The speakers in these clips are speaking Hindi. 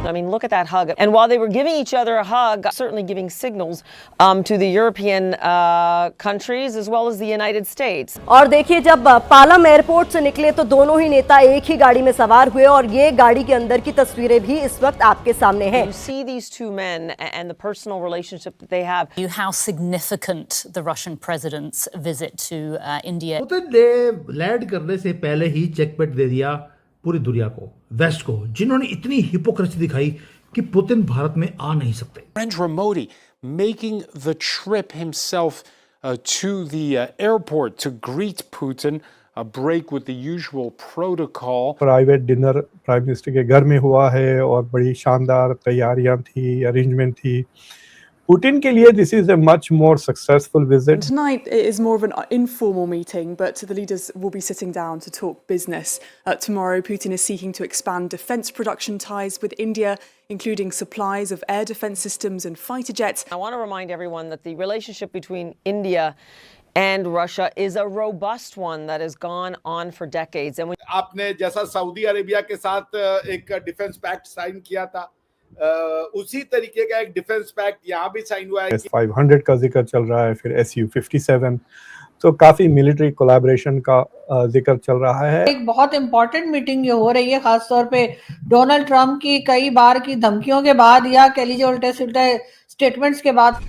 I mean, look at that hug. And while they were giving each other a hug, certainly giving signals to the European countries as well as the United States. और देखिए, जब पालम एयरपोर्ट से निकले तो दोनों ही नेता एक ही गाड़ी में सवार हुए और ये गाड़ी के अंदर की तस्वीरें भी इस वक्त आपके सामने हैं. You see these two men and the personal relationship that they have. How significant the Russian president's visit to India. Putin ने लैंड करने से पहले ही चेकमेट दे दिया पूरी दुनिया को, वेस्ट को, जिन्होंने इतनी हिपोक्रेसी दिखाई कि पुतिन भारत में आ नहीं सकते. Narendra Modi making the trip himself to the airport to greet Putin, a break with the usual protocol. Private dinner prime minister के घर में हुआ है और बड़ी शानदार तैयारियां थी, अरेंजमेंट थी. Putin के लिए this is a much more successful visit. Tonight it is more of an informal meeting, but the leaders will be sitting down to talk business. Tomorrow, Putin is seeking to expand defence production ties with India, including supplies of air defence systems and fighter jets. I want to remind everyone that the relationship between India and Russia is a robust one that has gone on for decades. And आपने जैसा सऊदी अरेबिया के साथ एक डिफेंस पैक्ट साइन किया था, उसी तरीके का एक डिफेंस पैक्ट यहाँ भी साइन हुआ है. S-500 का जिक्र चल रहा है, फिर Su-57, तो काफी मिलिट्री कोलैबोरेशन का जिक्र चल रहा है. एक बहुत इंपॉर्टेंट मीटिंग ये हो रही है, खासतौर पे डोनाल्ड ट्रंप की कई बार की धमकियों के बाद या कह लीजिए उल्टे सुलटे स्टेटमेंट्स के बाद.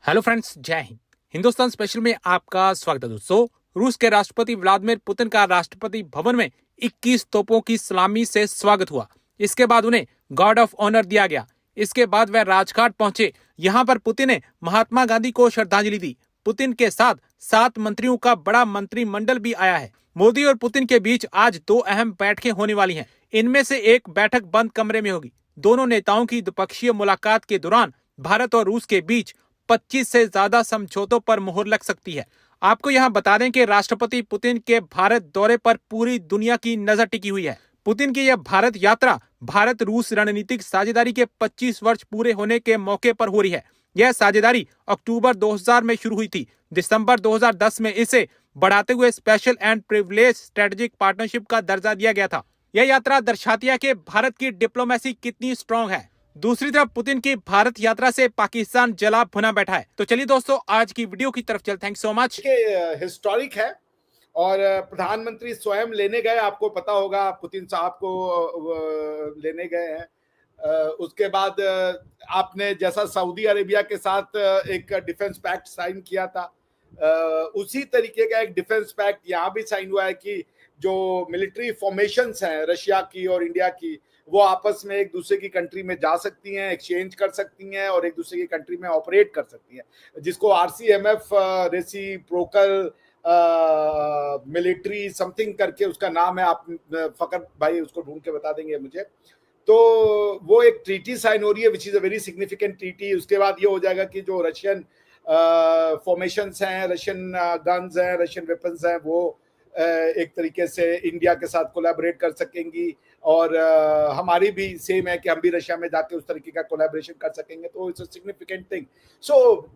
हेलो फ्रेंड्स, जय हिंद. हिंदुस्तान स्पेशल में आपका स्वागत है दोस्तों. रूस के राष्ट्रपति व्लादिमीर पुतिन का राष्ट्रपति भवन में 21 तोपों की सलामी से स्वागत हुआ. इसके बाद उन्हें गार्ड ऑफ ऑनर दिया गया. इसके बाद वह राजघाट पहुंचे. यहां पर पुतिन ने महात्मा गांधी को श्रद्धांजलि दी. पुतिन के साथ 7 मंत्रियों का बड़ा मंत्रिमंडल भी आया है. मोदी और पुतिन के बीच आज 2 अहम बैठकें होने वाली हैं. इनमें से एक बैठक बंद कमरे में होगी. दोनों नेताओं की द्विपक्षीय मुलाकात के दौरान भारत और रूस के बीच 25 से ज्यादा समझौतों पर मुहर लग सकती है. आपको यहाँ बता दें कि राष्ट्रपति पुतिन के भारत दौरे पर पूरी दुनिया की नजर टिकी हुई है. पुतिन की यह भारत यात्रा भारत रूस रणनीतिक साझेदारी के 25 वर्ष पूरे होने के मौके पर हो रही है. यह साझेदारी अक्टूबर 2000 में शुरू हुई थी. दिसंबर 2010 में इसे बढ़ाते हुए special and privilege strategic partnership का दर्जा दिया गया था. यह यात्रा दर्शाती है कि भारत की डिप्लोमेसी कितनी स्ट्रांग है. दूसरी तरफ पुतिन की भारत यात्रा से पाकिस्तान जला भुना बैठा है. तो चलिए दोस्तों, आज की वीडियो की तरफ चलते हैं. Thank so much. हिस्टोरिक है और प्रधानमंत्री स्वयं लेने गए, आपको पता होगा पुतिन साहब को लेने गए हैं. उसके बाद आपने जैसा सऊदी अरेबिया के साथ एक डिफेंस पैक्ट साइन किया था, उसी तरीके का एक डिफेंस पैक्ट यहाँ भी साइन हुआ है कि जो मिलिट्री फॉर्मेशंस हैं रशिया की और इंडिया की, वो आपस में एक दूसरे की कंट्री में जा सकती हैं, एक्सचेंज कर सकती हैं और एक दूसरे की कंट्री में ऑपरेट कर सकती हैं, जिसको RCMF रेसिप्रोकल मिलिट्री समथिंग करके उसका नाम है. आप फकर भाई उसको ढूंढ के बता देंगे मुझे. तो वो एक ट्रीटी साइन हो रही है which is a very significant treaty. उसके बाद ये हो जाएगा कि जो रशियन फॉर्मेशंस हैं, रशियन गन्स हैं, रशियन वेपन्स हैं, वो एक तरीके से इंडिया के साथ कोलैबोरेट कर सकेंगी और हमारी भी सेम है कि हम भी रशिया में जाके उस तरीके का कोलैबोरेशन कर सकेंगे. तो इट्स अ सिग्निफिकेंट थिंग. सो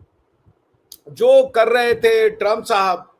जो कर रहे थे ट्रम्प साहब,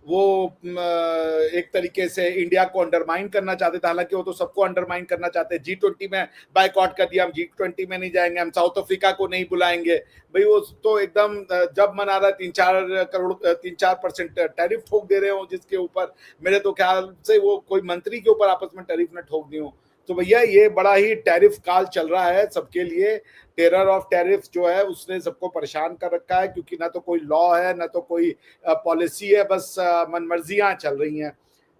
वो एक तरीके से इंडिया को अंडरमाइन करना चाहते थे. हालांकि वो तो सबको अंडरमाइन करना चाहते हैं. G20 में बायकॉट कर दिया, हम G20 में नहीं जाएंगे, हम साउथ अफ्रीका को नहीं बुलाएंगे. भाई वो तो एकदम जब मना रहा है 3-4% टैरिफ ठोक दे रहे हो, जिसके ऊपर मेरे तो ख्याल से वो कोई मंत्री के ऊपर आपस में टैरिफ न ठोक दी हो. तो भैया ये बड़ा ही टैरिफ काल चल रहा है सबके लिए. टेरर ऑफ टैरिफ जो है उसने सबको परेशान कर रखा है, क्योंकि ना तो कोई लॉ है ना तो कोई पॉलिसी है, बस मनमर्जियां चल रही हैं.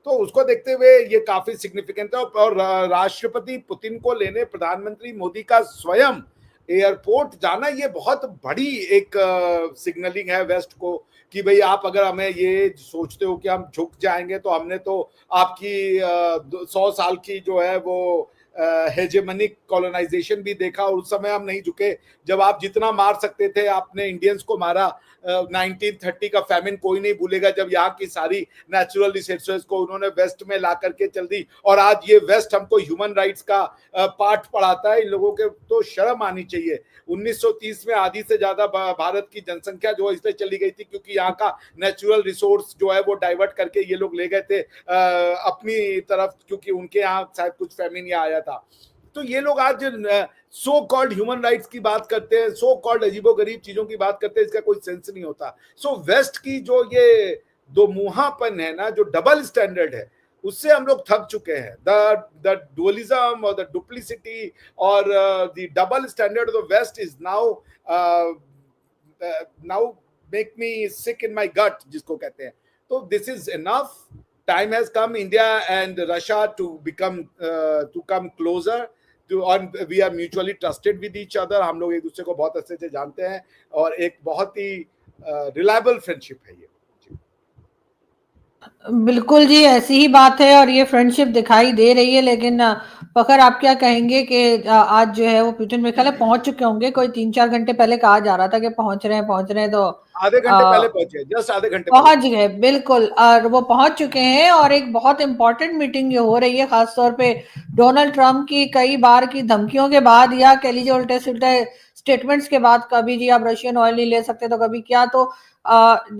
तो उसको देखते हुए ये काफी सिग्निफिकेंट है. और राष्ट्रपति पुतिन को लेने प्रधानमंत्री मोदी का स्वयं एयरपोर्ट जाना, ये बहुत बड़ी एक सिग्नलिंग है वेस्ट को कि भाई आप अगर हमें ये सोचते हो कि हम झुक जाएंगे, तो हमने तो आपकी 100 साल की जो है वो हेजेमनिक कॉलोनाइजेशन भी देखा और उस समय हम नहीं झुके. जब आप जितना मार सकते थे आपने इंडियंस को मारा. 1930 का फैमिन कोई नहीं भूलेगा, जब यहाँ की सारी नेचुरल रिसोर्सेज को उन्होंने वेस्ट में ला करके चल दी. और आज ये वेस्ट हमको ह्यूमन राइट्स का पाठ पढ़ाता है. इन लोगों के तो शर्म आनी चाहिए. 1930 में आधी से ज्यादा भारत की जनसंख्या जो इसलिए चली गई थी क्योंकि यहाँ का नेचुरल रिसोर्स जो है वो डाइवर्ट करके ये लोग ले गए थे अपनी तरफ, क्योंकि उनके यहाँ शायद कुछ फैमिन या आया था. तो ये लोग आज सो कॉल्ड ह्यूमन राइट्स की बात करते हैं, सो कॉल्ड अजीबोगरीब चीजों की बात करते हैं, इसका कोई सेंस नहीं होता। सो वेस्ट की जो ये दो मुहापन है ना, जो डबल स्टैंडर्ड है, उससे हम लोग थक चुके हैं। द डुअलिज्म और द डुप्लिसिटी और the double standard of the West is now make me sick in my gut, जिसको कहते हैं। तो this is enough, time has come India and Russia to come closer to, and we are mutually trusted with each other। हम लोग एक दूसरे को बहुत अच्छे से जानते हैं और एक बहुत ही रिलायबल फ्रेंडशिप है ये। बिल्कुल जी, ऐसी ही बात है और ये फ्रेंडशिप दिखाई दे रही है। लेकिन फखर, आप क्या कहेंगे कि आज जो है वो पुतिन मेरे ख्याल है पहुंच चुके होंगे? कोई 3-4 घंटे पहले कहा जा रहा था कि पहुंच रहे हैं, तो आधे घंटे पहले पहुंचे, जस्ट आधे घंटे पहुंच गए। बिल्कुल, और वो पहुंच चुके हैं और एक बहुत इंपॉर्टेंट मीटिंग ये हो रही है, खासतौर पे डोनाल्ड ट्रंप की कई बार की धमकियों के बाद या कह लीजिए उल्टे सुल्टे स्टेटमेंट्स के बाद, कभी जी आप रशियन ऑयल नहीं ले सकते तो कभी क्या, तो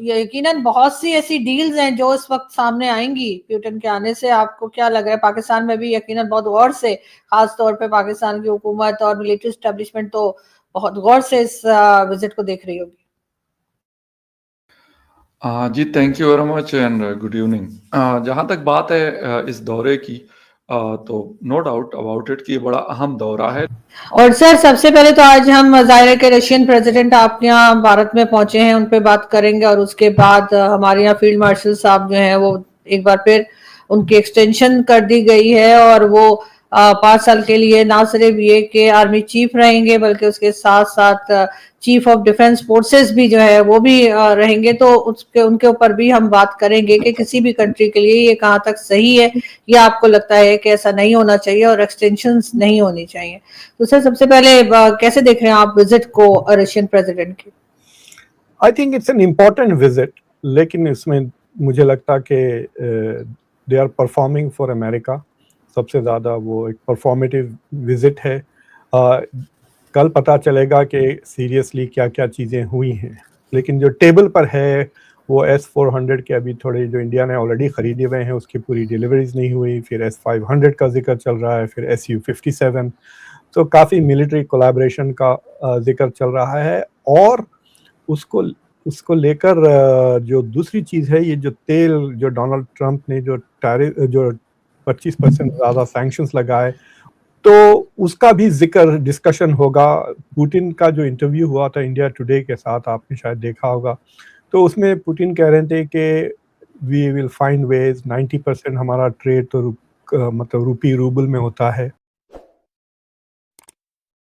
यकीनन बहुत सी ऐसी डील्स हैं जो इस वक्त सामने आएंगी पुतिन के आने से। आपको क्या लग रहा है? पाकिस्तान में भी यकीनन बहुत गौर से, खासतौर पे पाकिस्तान की हुकूमत और मिलिट्री एस्टेब्लिशमेंट तो बहुत गौर से इस विजिट को देख रही होगी। जी, thank you very much and good evening. जहाँ तक बात है इस दौरे की, तो नो डाउट अबाउट इट कि ये बड़ा अहम दौरा है। और सर, सबसे पहले तो आज हम जाहिर है कि रशियन प्रेसिडेंट आपके यहाँ भारत में पहुंचे हैं, उन पे बात करेंगे और उसके बाद हमारे यहाँ फील्ड मार्शल साहब जो हैं वो एक बार फिर उनकी एक्सटेंशन कर दी गई है और वो 5 साल के लिए ना सिर्फ ये कि आर्मी चीफ रहेंगे बल्कि उसके साथ साथ चीफ ऑफ डिफेंस फोर्सेस भी जो है वो भी रहेंगे। तो उसके उनके ऊपर भी हम बात करेंगे कि किसी भी कंट्री के लिए ये कहाँ तक सही है या आपको लगता है कि ऐसा नहीं होना चाहिए और एक्सटेंशंस नहीं होनी चाहिए। तो सर, सबसे पहले कैसे देख रहे हैं आप विजिट को रशियन प्रेसिडेंट की? I think it's an important visit, लेकिन इसमें मुझे लगता कि they are performing for America. सबसे ज़्यादा वो एक परफॉर्मेटिव विजिट है। कल पता चलेगा कि सीरियसली क्या क्या चीज़ें हुई हैं, लेकिन जो टेबल पर है वो S-400 के अभी थोड़े जो इंडिया ने ऑलरेडी ख़रीदे हुए हैं उसकी पूरी डिलीवरीज नहीं हुई, फिर S-500 का जिक्र चल रहा है, फिर Su-57, तो काफ़ी मिलिट्री कोलैबोरेशन का जिक्र चल रहा है। और उसको लेकर जो दूसरी चीज़ है, ये जो तेल जो डोनाल्ड ट्रंप ने जो 25% ज़्यादा सैंक्शंस लगाए, तो उसका भी जिक्र डिस्कशन होगा। पुतिन का जो इंटरव्यू हुआ था इंडिया टुडे के साथ, आपने शायद देखा होगा, तो उसमें पुतिन कह रहे थे कि वी विल फाइंड वेज, 90% हमारा ट्रेड तो मतलब रूपी रूबल में होता है,